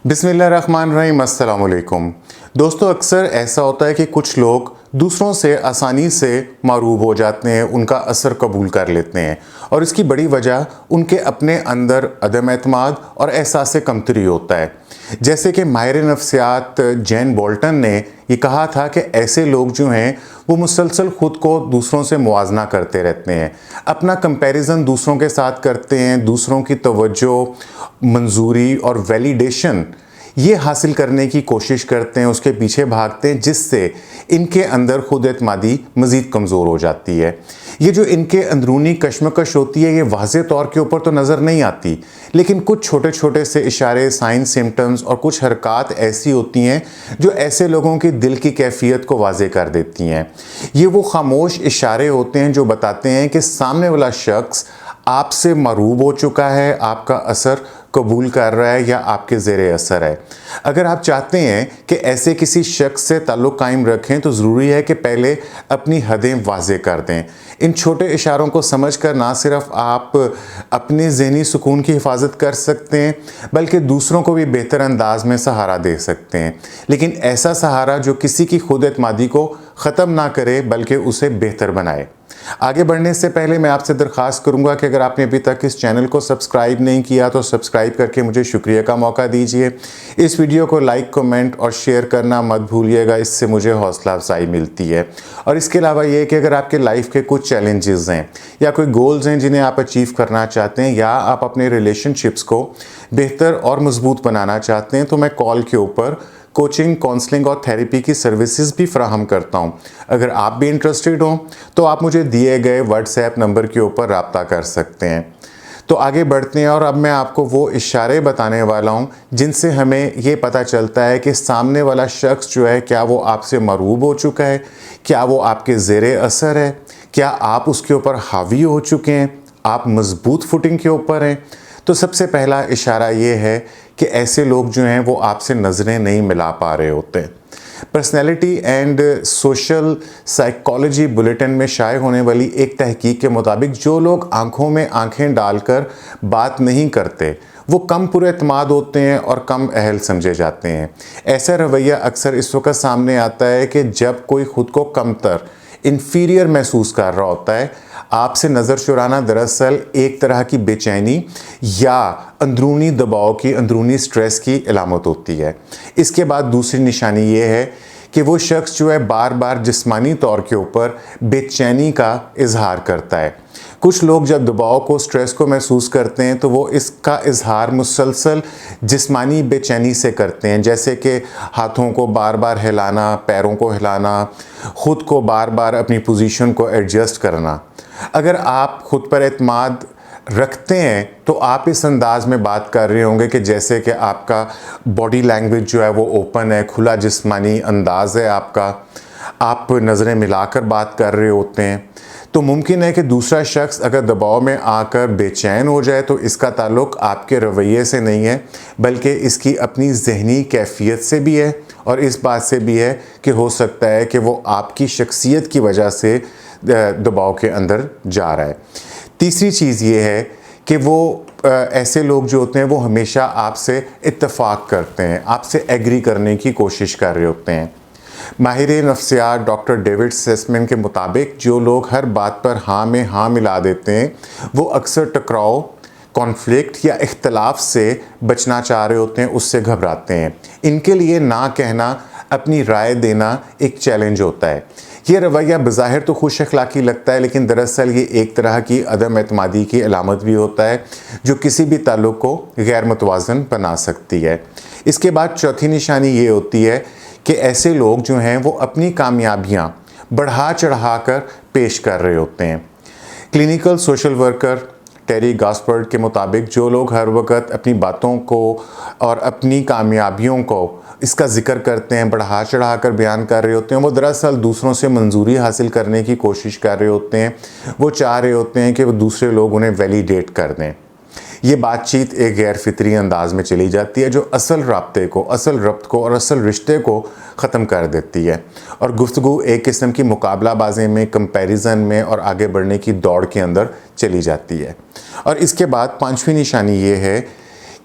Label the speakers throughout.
Speaker 1: बिस्मिल्लाहिर्रहमानिर्रहीम, अस्सलाम वालेकुम। दोस्तों, अक्सर ऐसा होता है कि कुछ लोग दूसरों से आसानी से मरूब हो जाते हैं, उनका असर कबूल कर लेते हैं और इसकी बड़ी वजह उनके अपने अंदर अदम एतमाद और एहसास कमतरी होता है। जैसे कि माहिर नफ्सियात जैन बोल्टन ने ये कहा था कि ऐसे लोग जो हैं वो मुसलसल ख़ुद को दूसरों से मुआजना करते रहते हैं, अपना कंपैरिजन दूसरों के साथ करते हैं, दूसरों की तवज्जो, मंजूरी और वैलिडेशन ये हासिल करने की कोशिश करते हैं, उसके पीछे भागते हैं, जिससे इनके अंदर खुद एतमादी मज़ीद कमज़ोर हो जाती है। ये जो इनके अंदरूनी कशमकश होती है, ये वाज़े तौर के ऊपर तो नज़र नहीं आती, लेकिन कुछ छोटे छोटे से इशारे, साइन, सिम्टम्स और कुछ हरकत ऐसी होती हैं जो ऐसे लोगों की दिल की कैफियत को वाज़े कर देती हैं। ये वो खामोश इशारे होते हैं जो बताते हैं कि सामने वाला शख्स आपसे मरूब हो चुका है, आपका असर कबूल कर रहा है या आपके ज़ेरे असर है। अगर आप चाहते हैं कि ऐसे किसी शख्स से ताल्लुक़ कायम रखें तो ज़रूरी है कि पहले अपनी हदें वाज़े कर दें। इन छोटे इशारों को समझकर ना सिर्फ आप अपने ज़हनी सुकून की हिफाजत कर सकते हैं, बल्कि दूसरों को भी बेहतर अंदाज में सहारा दे सकते हैं। लेकिन ऐसा सहारा जो किसी की खुद एतमादी को ख़त्म ना करे, बल्कि उसे बेहतर बनाए। आगे बढ़ने से पहले मैं आपसे दरख्वास्त करूंगा कि अगर आपने अभी तक इस चैनल को सब्सक्राइब नहीं किया तो सब्सक्राइब करके मुझे शुक्रिया का मौका दीजिए। इस वीडियो को लाइक, कमेंट और शेयर करना मत भूलिएगा, इससे मुझे हौसला अफजाई मिलती है। और इसके अलावा ये कि अगर आपके लाइफ के कुछ चैलेंजेस हैं या कोई गोल्स हैं जिन्हें आप अचीव करना चाहते हैं, या आप अपने रिलेशनशिप्स को बेहतर और मजबूत बनाना चाहते हैं, तो मैं कॉल के ऊपर कोचिंग, काउंसलिंग और थेरेपी की सर्विसेज भी फ्राहम करता हूं। अगर आप भी इंटरेस्टेड हो तो आप मुझे दिए गए व्हाट्सएप नंबर के ऊपर रब्ता कर सकते हैं। तो आगे बढ़ते हैं और अब मैं आपको वो इशारे बताने वाला हूं जिनसे हमें ये पता चलता है कि सामने वाला शख्स जो है, क्या वो आपसे मरूब हो चुका है, क्या वो आपके ज़ेरे असर है, क्या आप उसके ऊपर हावी हो चुके हैं, आप मजबूत फुटिंग के ऊपर हैं। तो सबसे पहला इशारा ये है कि ऐसे लोग जो हैं वो आपसे नज़रें नहीं मिला पा रहे होते। Personality and social psychology bulletin में शाये होने वाली एक तहकीक के मुताबिक जो लोग आंखों में आंखें डालकर बात नहीं करते वो कम पुरएतमाद होते हैं और कम अहल समझे जाते हैं। ऐसा रवैया अक्सर इस वक्त सामने आता है कि जब कोई ख़ुद को कमतर, इन्फीरियर महसूस कर रहा होता है। आपसे नज़र चुराना दरअसल एक तरह की बेचैनी या अंदरूनी दबाव की, अंदरूनी स्ट्रेस की अलामत होती है। इसके बाद दूसरी निशानी ये है कि वो शख्स जो है बार बार जिस्मानी तौर के ऊपर बेचैनी का इजहार करता है। कुछ लोग जब दबाव को, स्ट्रेस को महसूस करते हैं तो वो इसका इजहार मुसलसल जिस्मानी बेचैनी से करते हैं, जैसे कि हाथों को बार बार हिलाना, पैरों को हिलाना, ख़ुद को बार बार अपनी पोजीशन को एडजस्ट करना। अगर आप ख़ुद पर एतमाद रखते हैं तो आप इस अंदाज में बात कर रहे होंगे कि जैसे कि आपका बॉडी लैंग्वेज जो है वो ओपन है, खुला जिस्मानी अंदाज़ है आपका, आप नज़रें मिलाकर बात कर रहे होते हैं। तो मुमकिन है कि दूसरा शख्स अगर दबाव में आकर बेचैन हो जाए तो इसका ताल्लुक़ आपके रवैये से नहीं है, बल्कि इसकी अपनी ज़हनी कैफियत से भी है और इस बात से भी है कि हो सकता है कि वो आपकी शख्सियत की वजह से दबाव के अंदर जा रहा है। तीसरी चीज़ ये है कि वो ऐसे लोग जो होते हैं वो हमेशा आपसे इत्तेफाक करते हैं, आपसे एग्री करने की कोशिश कर रहे होते हैं। माहिर नफ्सियात डॉक्टर डेविड सेसमैन के मुताबिक जो लोग हर बात पर हाँ में हाँ मिला देते हैं वो अक्सर टकराव, कॉन्फ्लिक्ट या इख्तलाफ से बचना चाह रहे होते हैं, उससे घबराते हैं। इनके लिए ना कहना, अपनी राय देना एक चैलेंज होता है। ये रवैया बज़ाहिर तो खुश अखलाक़ी लगता है, लेकिन दरअसल ये एक तरह की अदम एतमादी की अलामत भी होता है जो किसी भी ताल्लुक़ को गैर मुतवाज़न बना सकती है। इसके बाद चौथी निशानी ये होती है कि ऐसे लोग जो हैं वो अपनी कामयाबियाँ बढ़ा चढ़ा कर पेश कर रहे होते हैं। क्लिनिकल सोशल वर्कर टेरी गास्पर्ड के मुताबिक जो लोग हर वक्त अपनी बातों को और अपनी कामयाबियों को इसका ज़िक्र करते हैं, बढ़ा चढ़ा कर बयान कर रहे होते हैं, वो दरअसल दूसरों से मंजूरी हासिल करने की कोशिश कर रहे होते हैं। वो चाह रहे होते हैं कि वो दूसरे लोग उन्हें वैलिडेट कर दें। ये बातचीत एक गैर फितरी अंदाज में चली जाती है जो असल राब्ते को, असल रब्त को और असल रिश्ते को ख़त्म कर देती है और गुफ्तगू एक किस्म की मुकाबलाबाजी में, कंपैरिजन में और आगे बढ़ने की दौड़ के अंदर चली जाती है। और इसके बाद पांचवी निशानी ये है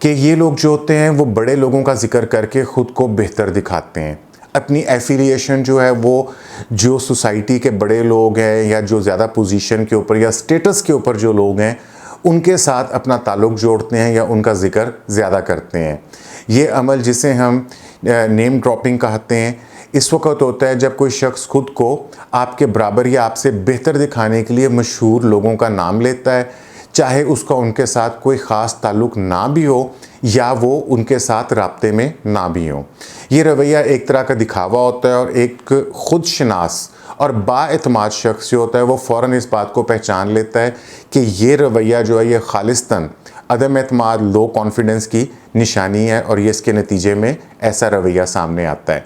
Speaker 1: कि ये लोग जो होते हैं वो बड़े लोगों का जिक्र करके ख़ुद को बेहतर दिखाते हैं। अपनी एफिलिएशन जो है वो जो सोसाइटी के बड़े लोग हैं या जो ज़्यादा पोजीशन के ऊपर या स्टेटस के ऊपर जो लोग हैं उनके साथ अपना ताल्लुक़ जोड़ते हैं या उनका ज़िक्र ज़्यादा करते हैं। ये अमल जिसे हम नेम ड्रॉपिंग कहते हैं इस वक्त होता है जब कोई शख्स खुद को आपके बराबर या आपसे बेहतर दिखाने के लिए मशहूर लोगों का नाम लेता है, चाहे उसका उनके साथ कोई ख़ास ताल्लुक़ ना भी हो या वो उनके साथ राब्ते में ना भी हो। ये रवैया एक तरह का दिखावा होता है और एक ख़ुद शनास और बाएतमाद शख्स जो होता है वो फ़ौरन इस बात को पहचान लेता है कि ये रवैया जो है ये खालिस्तन अदम एतमाद, लो कॉन्फिडेंस की निशानी है और ये इसके नतीजे में ऐसा रवैया सामने आता है।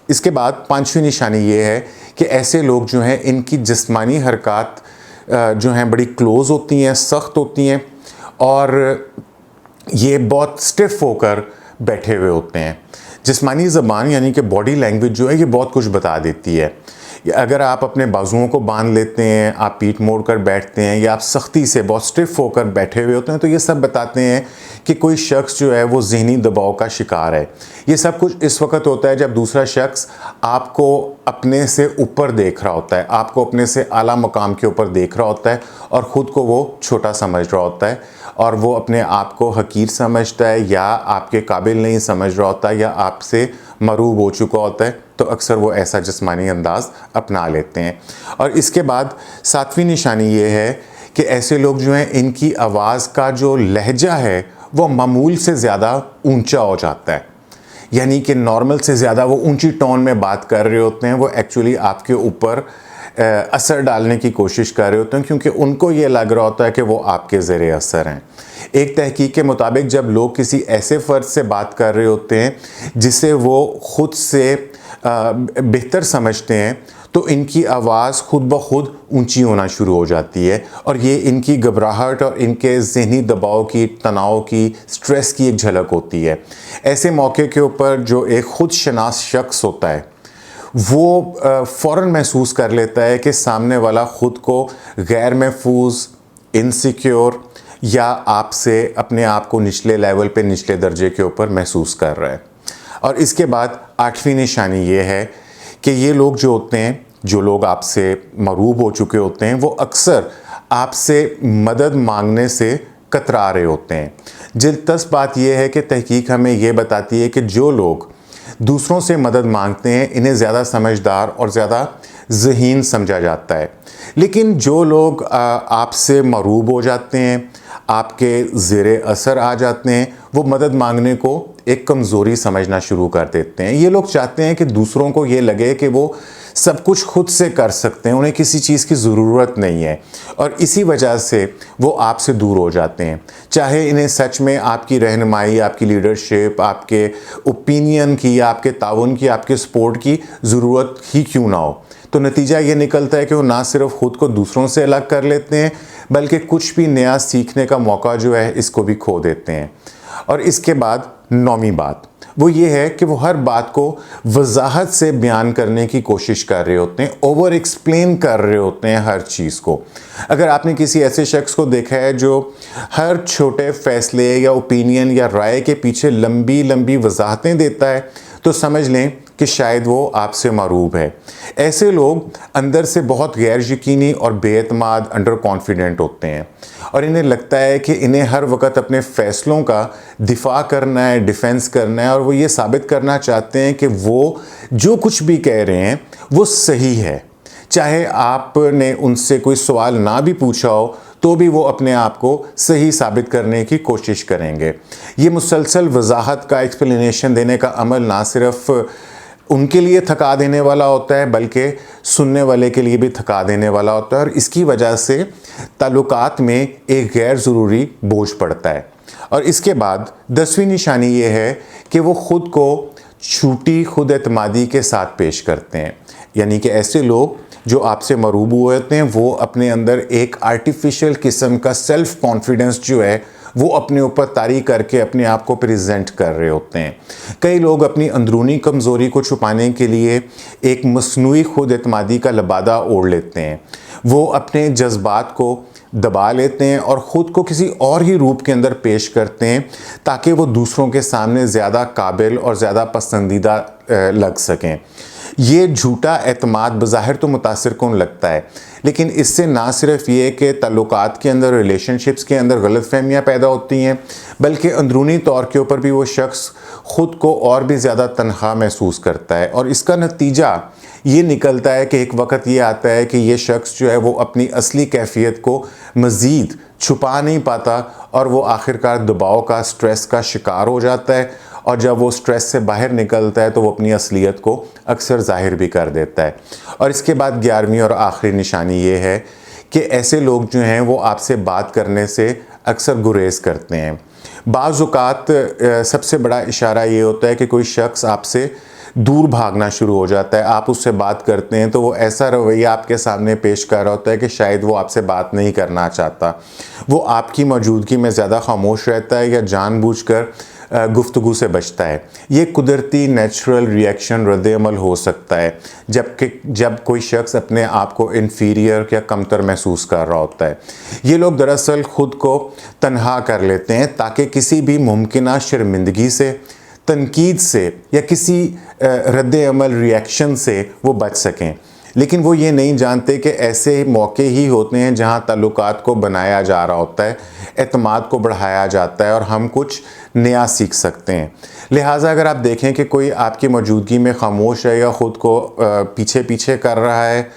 Speaker 1: इसके बाद पांचवी निशानी ये है कि ऐसे लोग जो हैं इनकी जिस्मानी हरकत जो हैं बड़ी क्लोज़ होती हैं, सख्त होती हैं और ये बहुत स्टिफ होकर बैठे हुए होते हैं। जिस्मानी ज़बान यानी कि बॉडी लैंग्वेज जो है ये बहुत कुछ बता देती है। अगर आप अपने बाजुओं को बांध लेते हैं, आप पीठ मोड़ कर बैठते हैं या आप सख्ती से बहुत स्टिफ होकर बैठे हुए होते हैं तो ये सब बताते हैं कि कोई शख्स जो है वो ज़हनी दबाव का शिकार है। ये सब कुछ इस वक्त होता है जब दूसरा शख्स आपको अपने से ऊपर देख रहा होता है, आपको अपने से आला मकाम के ऊपर देख रहा होता है और ख़ुद को वो छोटा समझ रहा होता है और वो अपने आप को हकीर समझता है या आपके काबिल नहीं समझ रहा होता या आपसे मरूब हो चुका होता है, तो अक्सर वो ऐसा जिस्मानी अंदाज़ अपना लेते हैं। और इसके बाद सातवीं निशानी ये है कि ऐसे लोग जो हैं इनकी आवाज़ का जो लहजा है वो मामूल से ज़्यादा ऊंचा हो जाता है, यानी कि नॉर्मल से ज़्यादा वो ऊंची टोन में बात कर रहे होते हैं। वो एक्चुअली आपके ऊपर असर डालने की कोशिश कर रहे होते हैं क्योंकि उनको ये लग रहा होता है कि वो आपके ज़ेरे असर हैं। एक तहकीक के मुताबिक जब लोग किसी ऐसे फ़र्द से बात कर रहे होते हैं जिसे वो ख़ुद से बेहतर समझते हैं तो इनकी आवाज़ खुद ब खुद ऊंची होना शुरू हो जाती है और ये इनकी घबराहट और इनके ज़हनी दबाव की, तनाव की, स्ट्रेस की एक झलक होती है। ऐसे मौके के ऊपर जो एक ख़ुद शनास शख्स होता है वो फ़ौरन महसूस कर लेता है कि सामने वाला ख़ुद को गैर महफूज, इनसिक्योर या आपसे अपने आप को निचले लेवल पे, निचले दर्जे के ऊपर महसूस कर रहा है। और इसके बाद आठवीं निशानी ये है कि ये लोग जो होते हैं, जो लोग आपसे मरूब हो चुके होते हैं, वो अक्सर आपसे मदद मांगने से कतरा रहे होते हैं। दिलचस्प बात यह है कि तहकीक हमें ये बताती है कि जो लोग दूसरों से मदद मांगते हैं इन्हें ज़्यादा समझदार और ज़्यादा ज़हीन समझा जाता है, लेकिन जो लोग आपसे मरूब हो जाते हैं, आपके ज़ेरे असर आ जाते हैं, वो मदद मांगने को एक कमज़ोरी समझना शुरू कर देते हैं। ये लोग चाहते हैं कि दूसरों को ये लगे कि वो सब कुछ खुद से कर सकते हैं, उन्हें किसी चीज़ की ज़रूरत नहीं है और इसी वजह से वो आपसे दूर हो जाते हैं। चाहे इन्हें सच में आपकी रहनुमाई, आपकी लीडरशिप, आपके ओपिनियन की, आपके ताउन की, आपके सपोर्ट की ज़रूरत ही क्यों ना हो, तो नतीजा ये निकलता है कि वो ना सिर्फ ख़ुद को दूसरों से अलग कर लेते हैं बल्कि कुछ भी नया सीखने का मौका जो है इसको भी खो देते हैं। और इसके बाद नौवीं बात वो ये है कि वो हर बात को वजाहत से बयान करने की कोशिश कर रहे होते हैं, ओवर एक्सप्लेन कर रहे होते हैं हर चीज़ को। अगर आपने किसी ऐसे शख्स को देखा है जो हर छोटे फैसले या ओपिनियन या राय के पीछे लंबी लंबी वजाहतें देता है तो समझ लें कि शायद वो आपसे मरूब है। ऐसे लोग अंदर से बहुत गैर यकीनी और बेएतमाद, अंडर कॉन्फिडेंट होते हैं और इन्हें लगता है कि इन्हें हर वक्त अपने फ़ैसलों का दिफा करना है, डिफेंस करना है और वो ये साबित करना चाहते हैं कि वो जो कुछ भी कह रहे हैं वो सही है। चाहे आपने उनसे कोई सवाल ना भी पूछा हो तो भी वो अपने आप को सही साबित करने की कोशिश करेंगे। ये मुसलसल वजाहत का, एक्सप्लेनेशन देने का अमल ना सिर्फ उनके लिए थका देने वाला होता है बल्कि सुनने वाले के लिए भी थका देने वाला होता है और इसकी वजह से ताल्लुकात में एक गैर ज़रूरी बोझ पड़ता है। और इसके बाद 10वीं निशानी ये है कि वो ख़ुद को छूटी खुद एतमादी के साथ पेश करते हैं, यानी कि ऐसे लोग जो आपसे मरूब हुए होते हैं वो अपने अंदर एक आर्टिफिशियल किस्म का सेल्फ़ कॉन्फिडेंस जो है वो अपने ऊपर तारी करके अपने आप को प्रेजेंट कर रहे होते हैं। कई लोग अपनी अंदरूनी कमज़ोरी को छुपाने के लिए एक मसनूई खुद एतमादी का लबादा ओढ़ लेते हैं। वो अपने जज्बात को दबा लेते हैं और ख़ुद को किसी और ही रूप के अंदर पेश करते हैं ताकि वो दूसरों के सामने ज़्यादा काबिल और ज़्यादा पसंदीदा लग सकें। ये झूठा एतमाद बज़ाहिर तो मुतासिर कौन लगता है, लेकिन इससे ना सिर्फ ये कि ताल्लुकात के अंदर, रिलेशनशिप्स के अंदर गलतफहमियाँ पैदा होती हैं, बल्कि अंदरूनी तौर के ऊपर भी वो शख्स ख़ुद को और भी ज़्यादा तन्हा महसूस करता है। और इसका नतीजा ये निकलता है कि एक वक्त ये आता है कि ये शख्स जो है वो अपनी असली कैफियत को मज़ीद छुपा नहीं पाता और वो आखिरकार दबाव का, स्ट्रेस का शिकार हो जाता है। और जब वो स्ट्रेस से बाहर निकलता है तो वो अपनी असलियत को अक्सर ज़ाहिर भी कर देता है। और इसके बाद 11वीं और आखिरी निशानी ये है कि ऐसे लोग जो हैं वो आपसे बात करने से अक्सर गुरेज़ करते हैं। बाज़ औक़ात सबसे बड़ा इशारा ये होता है कि कोई शख्स आपसे दूर भागना शुरू हो जाता है। आप उससे बात करते हैं तो वो ऐसा रवैया आपके सामने पेश कर रहा होता है कि शायद वो आपसे बात नहीं करना चाहता। वो आपकी मौजूदगी में ज़्यादा खामोश रहता है या जानबूझकर गुफ्तगू से बचता है। ये कुदरती नेचुरल रिएक्शन, रद्द-ए-अमल हो सकता है जब कोई शख्स अपने आप को इन्फीरियर या कमतर महसूस कर रहा होता है। ये लोग दरअसल ख़ुद को तन्हा कर लेते हैं ताकि किसी भी मुमकिना शर्मिंदगी से, तनकीद से या किसी रद्द-ए-अमल रिएक्शन से वो बच सकें। लेकिन वो ये नहीं जानते कि ऐसे मौके ही होते हैं जहाँ ताल्लुकात को बनाया जा रहा होता है, एतमाद को बढ़ाया जाता है और हम कुछ नया सीख सकते हैं। लिहाजा अगर आप देखें कि कोई आपकी मौजूदगी में खामोश है या ख़ुद को पीछे पीछे कर रहा है,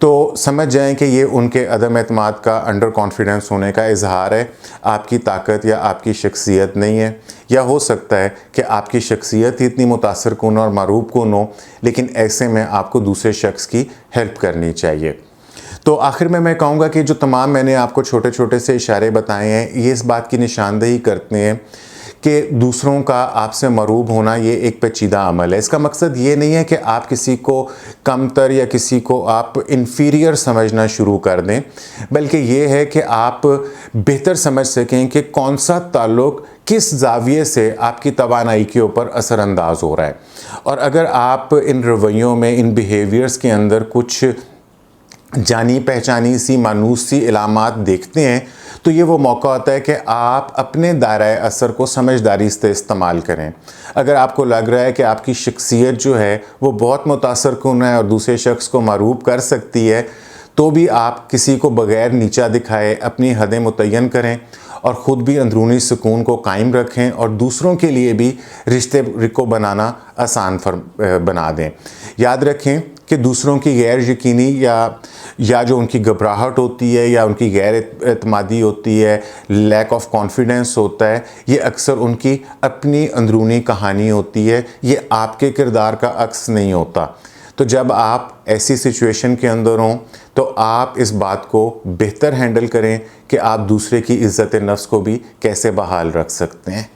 Speaker 1: तो समझ जाएं कि ये उनके अदम एतमाद का, अंडर कॉन्फिडेंस होने का इजहार है, आपकी ताकत या आपकी शख्सियत नहीं है। या हो सकता है कि आपकी शख्सियत ही इतनी मुतासिर कुन और मरूब कुन हो, लेकिन ऐसे में आपको दूसरे शख्स की हेल्प करनी चाहिए। तो आखिर में मैं कहूँगा कि जो तमाम मैंने आपको छोटे छोटे से इशारे बताए हैं, ये इस बात की निशानदेही करते हैं कि दूसरों का आपसे मरूब होना ये एक पेचीदा अमल है। इसका मकसद ये नहीं है कि आप किसी को कमतर या किसी को आप इन्फीरियर समझना शुरू कर दें, बल्कि ये है कि आप बेहतर समझ सकें कि कौन सा ताल्लुक़ किस ज़ाविये से आपकी तवानाई के ऊपर असरअंदाज हो रहा है। और अगर आप इन रवैयों में, इन बिहेवियर्स के अंदर कुछ जानी पहचानी सी, मानूस सी इलामात देखते हैं, तो ये वो मौका होता है कि आप अपने दायरे असर को समझदारी से इस्तेमाल करें। अगर आपको लग रहा है कि आपकी शख्सियत जो है वो बहुत मुतासर कुन है और दूसरे शख्स को मरूब कर सकती है, तो भी आप किसी को बग़ैर नीचा दिखाए अपनी हदें मुतय्यन करें और ख़ुद भी अंदरूनी सुकून को कायम रखें और दूसरों के लिए भी रिश्ते को बनाना आसान बना दें। याद रखें कि दूसरों की गैर यकीनी या जो उनकी घबराहट होती है या उनकी गैर एतमादी होती है, लैक ऑफ कॉन्फिडेंस होता है, ये अक्सर उनकी अपनी अंदरूनी कहानी होती है, ये आपके किरदार का अक्स नहीं होता। तो जब आप ऐसी सिचुएशन के अंदर हों तो आप इस बात को बेहतर हैंडल करें कि आप दूसरे की इज़्ज़त नफ्स को भी कैसे बहाल रख सकते हैं।